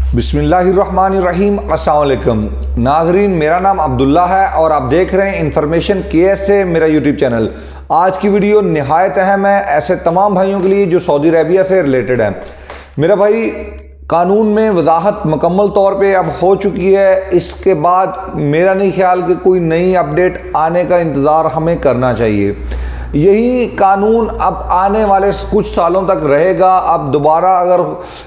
बिस्मिल्लाहिर्रहमानिर्रहीम। अस्सलाम वालेकुम नाज़रीन, मेरा नाम अब्दुल्ला है और आप देख रहे हैं इन्फॉर्मेशन केएस से मेरा यूट्यूब चैनल। आज की वीडियो निहायत अहम है ऐसे तमाम भाइयों के लिए जो सऊदी अरेबिया से रिलेटेड है। मेरा भाई, कानून में वजाहत मुकम्मल तौर पे अब हो चुकी है। इसके बाद मेरा नहीं ख्याल कि कोई नई अपडेट आने का इंतज़ार हमें करना चाहिए। यही कानून अब आने वाले कुछ सालों तक रहेगा। अब दोबारा अगर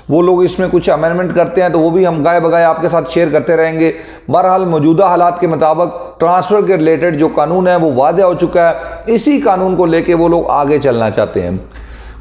वो लोग इसमें कुछ अमेंडमेंट करते हैं तो वो भी हम गाए बगाए आपके साथ शेयर करते रहेंगे। बहरहाल मौजूदा हालात के मुताबिक ट्रांसफ़र के रिलेटेड जो कानून है वो वादे हो चुका है। इसी कानून को लेके वो लोग आगे चलना चाहते हैं।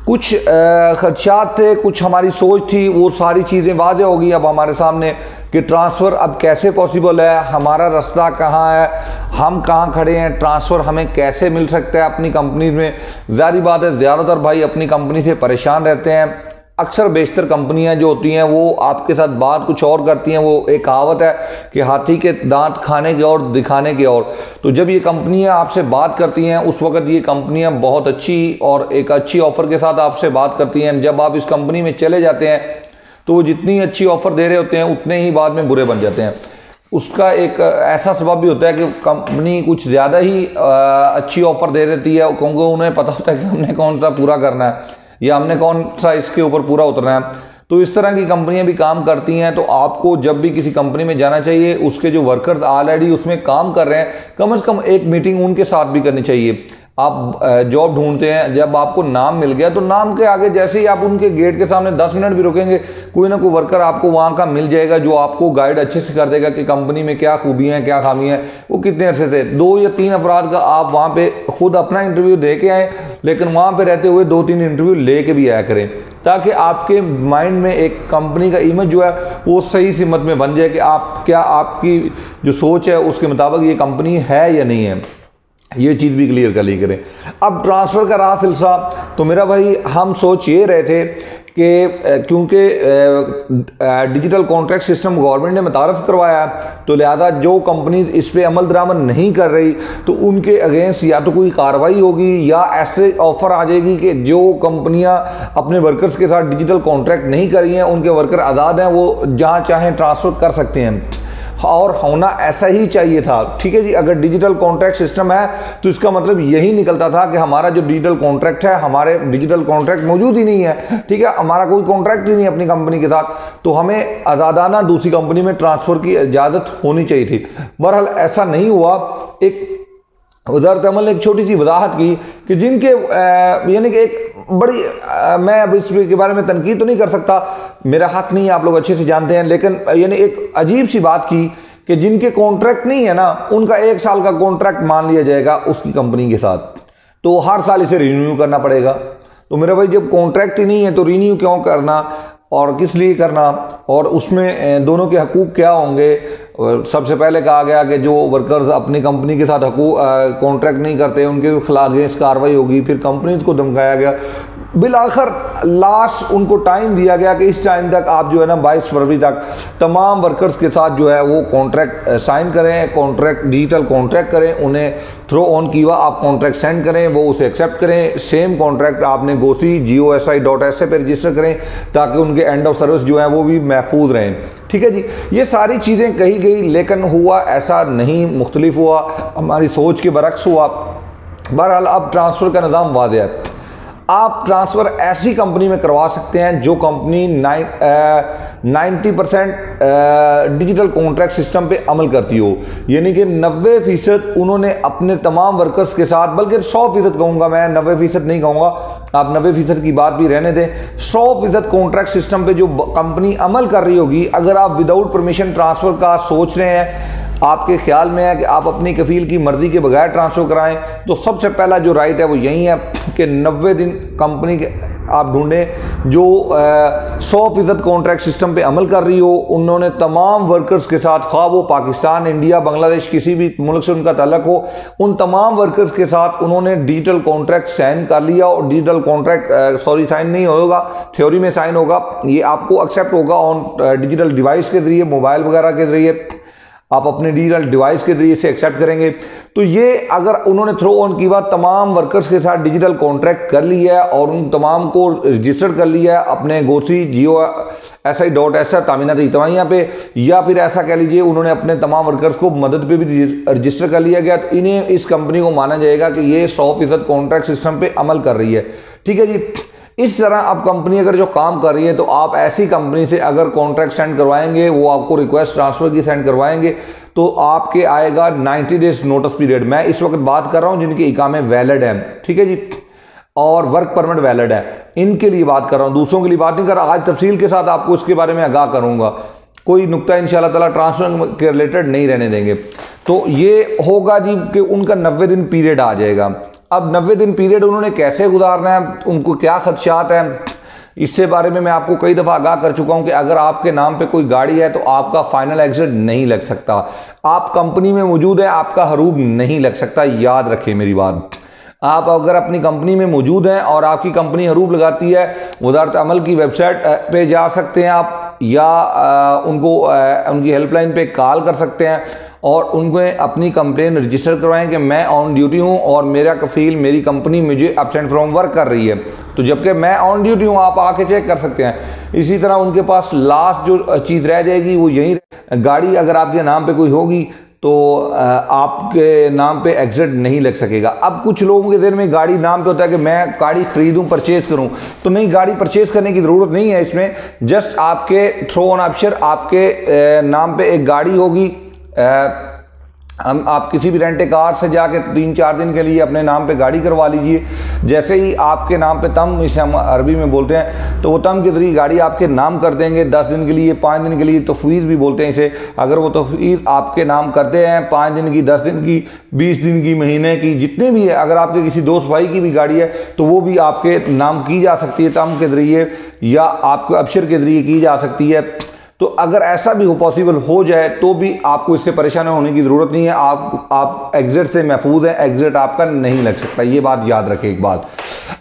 कुछ खदशात थे, कुछ हमारी सोच थी, वो सारी चीज़ें वाज़ेह होगी अब हमारे सामने कि ट्रांसफ़र अब कैसे पॉसिबल है, हमारा रास्ता कहाँ है, हम कहाँ खड़े हैं, ट्रांसफ़र हमें कैसे मिल सकता है अपनी कंपनी में। ज़ाहिर बात है ज़्यादातर भाई अपनी कंपनी से परेशान रहते हैं। अक्सर बेशतर कंपनियां जो होती हैं वो आपके साथ बात कुछ और करती हैं। वो एक कहावत है कि हाथी के दांत खाने के और दिखाने के और। तो जब ये कंपनियां आपसे बात करती हैं उस वक्त ये कंपनियां बहुत अच्छी और एक अच्छी ऑफ़र के साथ आपसे बात करती हैं। जब आप इस कंपनी में चले जाते हैं तो वो जितनी अच्छी ऑफ़र दे रहे होते हैं उतने ही बाद में बुरे बन जाते हैं। उसका एक ऐसा सबब भी होता है कि कंपनी कुछ ज़्यादा ही अच्छी ऑफ़र दे देती है, क्योंकि उन्हें पता होता है कि हमने कौन सा पूरा करना है या हमने कौन सा इसके ऊपर पूरा उतरना है। तो इस तरह की कंपनियां भी काम करती हैं। तो आपको जब भी किसी कंपनी में जाना चाहिए, उसके जो वर्कर्स ऑलरेडी उसमें काम कर रहे हैं, कम से कम एक मीटिंग उनके साथ भी करनी चाहिए। आप जॉब ढूंढते हैं, जब आपको नाम मिल गया तो नाम के आगे जैसे ही आप उनके गेट के सामने 10 मिनट भी रुकेंगे, कोई ना कोई वर्कर आपको वहाँ का मिल जाएगा जो आपको गाइड अच्छे से कर देगा कि कंपनी में क्या खूबियाँ हैं, क्या खामियाँ हैं। वो कितने अरसे से 2 या 3 अफराद का आप वहाँ पे खुद अपना इंटरव्यू दे के आएँ, लेकिन वहाँ पे रहते हुए 2-3 इंटरव्यू ले के भी आया करें, ताकि आपके माइंड में एक कंपनी का इमेज जो है वो सही सिमत में बन जाए कि आप क्या, आपकी जो सोच है उसके मुताबिक ये कंपनी है या नहीं है। ये चीज़ भी क्लियर कर ली करें। अब ट्रांसफ़र का रहा सिलसिला, तो मेरा भाई हम सोच ये रहे थे कि क्योंकि डिजिटल कॉन्ट्रैक्ट सिस्टम गवर्नमेंट ने मुतारफ़ करवाया तो लिहाजा जो कंपनी इस पर अमल दरामद नहीं कर रही तो उनके अगेंस्ट या तो कोई कार्रवाई होगी या ऐसे ऑफ़र आ जाएगी कि जो कंपनियां अपने वर्कर्स के साथ डिजिटल कॉन्ट्रैक्ट नहीं कर रही हैं, उनके वर्कर आज़ाद हैं, वो जहां चाहें ट्रांसफ़र कर सकते हैं। और होना ऐसा ही चाहिए था। ठीक है जी, अगर डिजिटल कॉन्ट्रैक्ट सिस्टम है तो इसका मतलब यही निकलता था कि हमारा जो डिजिटल कॉन्ट्रैक्ट है, हमारे डिजिटल कॉन्ट्रैक्ट मौजूद ही नहीं है। ठीक है, हमारा कोई कॉन्ट्रैक्ट ही नहीं अपनी कंपनी के साथ, तो हमें आज़ादाना दूसरी कंपनी में ट्रांसफ़र की इजाज़त होनी चाहिए थी। बहरहाल ऐसा नहीं हुआ। एक वज़ारत अमल ने एक छोटी सी वजाहत की कि जिनके यानी कि एक बड़ी मैं अब इसके बारे में तनकीद तो नहीं कर सकता, मेरा हक नहीं है, आप लोग अच्छे से जानते हैं, लेकिन यानी एक अजीब सी बात की कि जिनके कॉन्ट्रैक्ट नहीं है ना, उनका 1 साल का कॉन्ट्रैक्ट मान लिया जाएगा उसकी कंपनी के साथ, तो हर साल इसे रिन्यू करना पड़ेगा। तो मेरा भाई, जब कॉन्ट्रैक्ट ही नहीं है तो रिन्यू क्यों करना और किस लिए करना, और उसमें दोनों के हकूक़ क्या होंगे। सबसे पहले कहा गया कि जो वर्कर्स अपनी कंपनी के साथ कॉन्ट्रैक्ट नहीं करते उनके खिलाफ अगेंस्ट कार्रवाई होगी। फिर कंपनीज को धमकाया गया। बिलाखिर लास्ट उनको टाइम दिया गया कि इस टाइम तक आप जो है ना 22 फरवरी तक तमाम वर्कर्स के साथ जो है वो कॉन्ट्रैक्ट साइन करें, कॉन्ट्रैक्ट डिजिटल कॉन्ट्रैक्ट करें, उन्हें थ्रो ऑन की हुआ आप कॉन्ट्रैक्ट सेंड करें, वो उसे एक्सेप्ट करें। सेम कॉन्ट्रैक्ट आपने gosi.sa पे रजिस्टर करें ताकि उनके एंड ऑफ सर्विस जो है वो भी महफूज रहें। ठीक है जी, ये सारी चीज़ें कही गई, लेकिन हुआ ऐसा नहीं, मुख्तलिफ हुआ, हमारी सोच के बरक्स हुआ। बहरहाल अब ट्रांसफ़र का निज़ाम वाज़ेह है। आप ट्रांसफ़र ऐसी कंपनी में करवा सकते हैं जो कंपनी 90% डिजिटल कॉन्ट्रैक्ट सिस्टम पे अमल करती हो, यानी कि 90% उन्होंने अपने तमाम वर्कर्स के साथ, बल्कि 100% कहूँगा मैं, 90% नहीं कहूँगा, आप 90% की बात भी रहने दें, 100% कॉन्ट्रैक्ट सिस्टम पे जो कंपनी अमल कर रही होगी, अगर आप विदाउट परमिशन ट्रांसफ़र का सोच रहे हैं, आपके ख्याल में है कि आप अपनी कफील की मर्ज़ी के बगैर ट्रांसफ़र कराएं, तो सबसे पहला जो राइट है वो यही है कि 90 दिन कंपनी के आप ढूंढें जो 100% कॉन्ट्रैक्ट सिस्टम पे अमल कर रही हो। उन्होंने तमाम वर्कर्स के साथ, ख्वाह वो पाकिस्तान, इंडिया, बांग्लादेश, किसी भी मुल्क से उनका ताल्लुक हो, उन तमाम वर्कर्स के साथ उन्होंने डिजिटल कॉन्ट्रैक्ट साइन कर लिया। और डिजिटल कॉन्ट्रैक्ट साइन नहीं होगा, थ्योरी में साइन होगा, ये आपको एक्सेप्ट होगा ऑन डिजिटल डिवाइस के ज़रिए, मोबाइल वगैरह के ज़रिए। आप अपने डिजिटल डिवाइस के जरिए से एक्सेप्ट करेंगे। तो ये अगर उन्होंने थ्रो ऑन की बात तमाम वर्कर्स के साथ डिजिटल कॉन्ट्रैक्ट कर लिया है और उन तमाम को रजिस्टर कर लिया है अपने गोसी जियो SI.SR तामीनाती इतवाइयाँ पे, या फिर ऐसा कह लीजिए उन्होंने अपने तमाम वर्कर्स को मदद पे भी रजिस्टर कर लिया गया, तो इन्हें इस कंपनी को माना जाएगा कि ये 100% कॉन्ट्रैक्ट सिस्टम पे अमल कर रही है। ठीक है जी। इस तरह अब कंपनी अगर जो काम कर रही है तो आप ऐसी कंपनी से अगर कॉन्ट्रैक्ट सेंड करवाएंगे, वो आपको रिक्वेस्ट ट्रांसफर की सेंड करवाएंगे, तो आपके आएगा 90 डेज नोटिस पीरियड। मैं इस वक्त बात कर रहा हूं जिनके इकामे वैलिड हैं, ठीक है जी, और वर्क परमिट वैलिड है, इनके लिए बात कर रहा हूं, दूसरों के लिए बात नहीं कर रहा। आज तफसील के साथ आपको इसके बारे में आगाह करूंगा, कोई नुक्ता इंशाल्लाह ताला ट्रांसफर के रिलेटेड नहीं रहने देंगे। तो ये होगा जी कि उनका 90 दिन पीरियड आ जाएगा। अब 90 दिन पीरियड उन्होंने कैसे गुजारना है, उनको क्या खदशात हैं, इससे बारे में मैं आपको कई दफ़ा आगाह कर चुका हूं कि अगर आपके नाम पे कोई गाड़ी है तो आपका फाइनल एग्जिट नहीं लग सकता। आप कंपनी में मौजूद है, आपका हरूब नहीं लग सकता, याद रखें मेरी बात। आप अगर अपनी कंपनी में मौजूद हैं और आपकी कंपनी हरूब लगाती है, वजारत अमल की वेबसाइट पे जा सकते हैं आप, या उनकी हेल्पलाइन पे कॉल कर सकते हैं और उनको अपनी कंप्लेन रजिस्टर करवाएं कि मैं ऑन ड्यूटी हूं और मेरा कफील मेरी कंपनी मुझे एब्सेंट फ्रॉम वर्क कर रही है, तो जबकि मैं ऑन ड्यूटी हूं आप आके चेक कर सकते हैं। इसी तरह उनके पास लास्ट जो चीज़ रह जाएगी वो यही, गाड़ी अगर आपके नाम पे कोई होगी तो आपके नाम पे एग्जिट नहीं लग सकेगा। अब कुछ लोगों के दिल में गाड़ी नाम पे होता है कि मैं गाड़ी खरीदूं, परचेज करूं, तो नहीं, गाड़ी परचेज करने की ज़रूरत नहीं है। इसमें जस्ट आपके थ्रो ऑन ऑप्शन आपके नाम पे एक गाड़ी होगी। हम आप किसी भी रेंटे कार से जाके 3-4 दिन के लिए अपने नाम पे गाड़ी करवा लीजिए। जैसे ही आपके नाम पे तम, इसे हम अरबी में बोलते हैं, तो वो तम के जरिए गाड़ी आपके नाम कर देंगे 10 दिन के लिए, 5 दिन के लिए, तफवीज़ भी बोलते हैं इसे। अगर वो तफवीज़ आपके नाम करते हैं 5 दिन की, 10 दिन की, 20 दिन की, महीने की, जितने भी है, अगर आपके किसी दोस्त भाई की भी गाड़ी है तो वो भी आपके नाम की जा सकती है तम के ज़रिए, या आपको अबशर के ज़रिए की जा सकती है। तो अगर ऐसा भी पॉसिबल हो जाए तो भी आपको इससे परेशान होने की ज़रूरत नहीं है। आप एग्जिट से महफूज हैं, एग्जिट आपका नहीं लग सकता, ये बात याद रखें एक बात।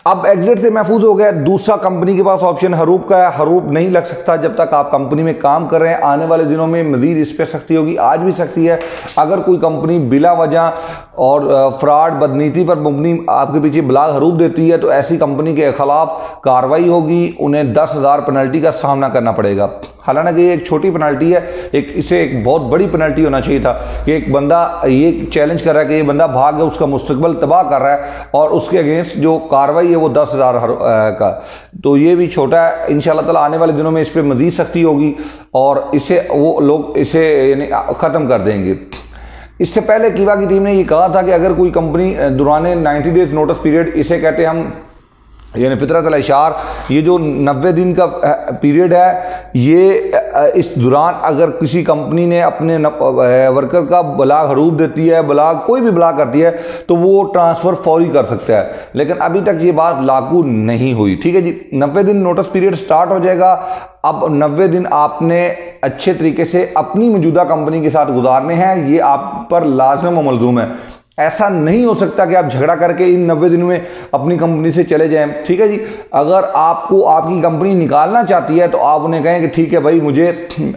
अब एग्जिट से महफूज हो गया, दूसरा कंपनी के पास ऑप्शन हरूब का है। हरूब नहीं लग सकता जब तक आप कंपनी में काम कर रहे हैं। आने वाले दिनों में मजीद इस पर सख्ती होगी, आज भी सख्ती है। अगर कोई कंपनी बिला वजह और फ्रॉड बदनीति पर मबनी आपके पीछे ब्लाग हरूब देती है तो ऐसी कंपनी के खिलाफ कार्रवाई होगी, उन्हें 10,000 पेनल्टी का सामना करना पड़ेगा। हालांकि ये एक छोटी पेनल्टी है, इसे एक बहुत बड़ी पेनल्टी होना चाहिए था कि एक बंदा ये चैलेंज कर रहा है कि ये बंदा भाग गया, उसका मुस्तकबिल तबाह कर रहा है और उसके अगेंस्ट जो कार्रवाई है वो 10,000 का, तो ये भी छोटा है। इंशाल्लाह ताला आने वाले दिनों में इस पर मजीद सख्ती होगी और इसे वो लोग इसे यानी ख़त्म कर देंगे। इससे पहले कीवा की टीम ने ये कहा था कि अगर कोई कंपनी दौरान 90 डेज नोटिस पीरियड, इसे कहते हैं हम यानी फितरत अल इशार, ये जो 90 दिन का पीरियड है, ये इस दौरान अगर किसी कंपनी ने अपने वर्कर का ब्लाग हरूब देती है, ब्लाग कोई भी ब्लाग करती है, तो वो ट्रांसफ़र फौरी कर सकता है। लेकिन अभी तक ये बात लागू नहीं हुई। ठीक है जी, 90 दिन नोटिस पीरियड स्टार्ट हो जाएगा। अब 90 दिन आपने अच्छे तरीके से अपनी मौजूदा कंपनी के साथ गुजारने हैं, ये आप पर लाज़िम व मलज़ूम है। ऐसा नहीं हो सकता कि आप झगड़ा करके इन 90 दिनों में अपनी कंपनी से चले जाएं। ठीक है जी, अगर आपको आपकी कंपनी निकालना चाहती है तो आप उन्हें कहें कि ठीक है भाई, मुझे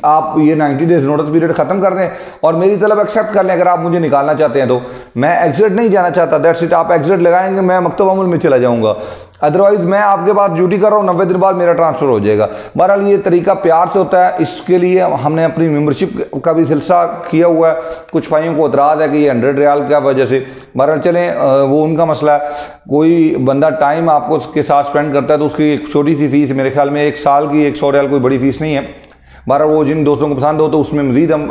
आप ये 90 डेज नोटिस पीरियड ख़त्म कर दें और मेरी तलब एक्सेप्ट कर लें। अगर आप मुझे निकालना चाहते हैं तो मैं एग्जिट नहीं जाना चाहता, दैट्स इट, आप एग्जिट लगाएंगे, मैं मकतब अमल में चला जाऊँगा। अदरवाइज मैं आपके पास ड्यूटी कर रहा हूँ, 90 दिन बाद मेरा ट्रांसफ़र हो जाएगा। बहरहाल ये तरीका प्यार से होता है, इसके लिए हमने अपनी मेंबरशिप का भी सिलसिला किया हुआ है। कुछ भाइयों को एतराज़ है कि ये 100 रियाल की वजह से, बहरहाल चलें वो उनका मसला है। कोई बंदा टाइम आपको उसके साथ स्पेंड करता है तो उसकी एक छोटी सी फीस, मेरे ख्याल में 1 साल की 100 रियाल कोई बड़ी फीस नहीं है। बारह वो जिन दोस्तों को पसंद हो तो उसमें मज़ीद हम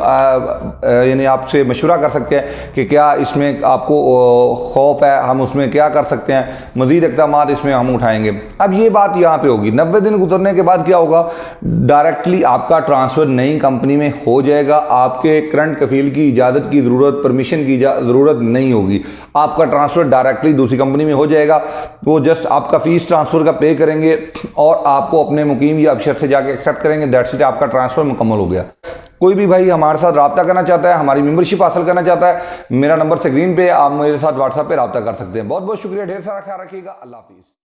यानी आपसे मशवरा कर सकते हैं कि क्या इसमें आपको खौफ है, हम उसमें क्या कर सकते हैं, मज़ीद इक़दाम इसमें हम उठाएंगे। अब ये बात यहाँ पे होगी, 90 दिन गुजरने के बाद क्या होगा, डायरेक्टली आपका ट्रांसफ़र नई कंपनी में हो जाएगा। आपके करंट कफील की इजाज़त की ज़रूरत, परमिशन की ज़रूरत नहीं होगी, आपका ट्रांसफ़र डायरेक्टली दूसरी कंपनी में हो जाएगा। वो जस्ट आपका फ़ीस ट्रांसफ़र का पे करेंगे और आपको अपने मुकीम या अबशर से जाके एक्सेप्ट करेंगे, दैट्स इट, आपका ट्रांसफर मुकम्मल हो गया। कोई भी भाई हमारे साथ रब्ता करना चाहता है, हमारी मेंबरशिप हासिल करना चाहता है, मेरा नंबर स्क्रीन पे, आप मेरे साथ व्हाट्सएप पे रब्ता कर सकते हैं। बहुत बहुत शुक्रिया, ढेर सारा ख्याल रखिएगा, अल्लाह हाफिज़।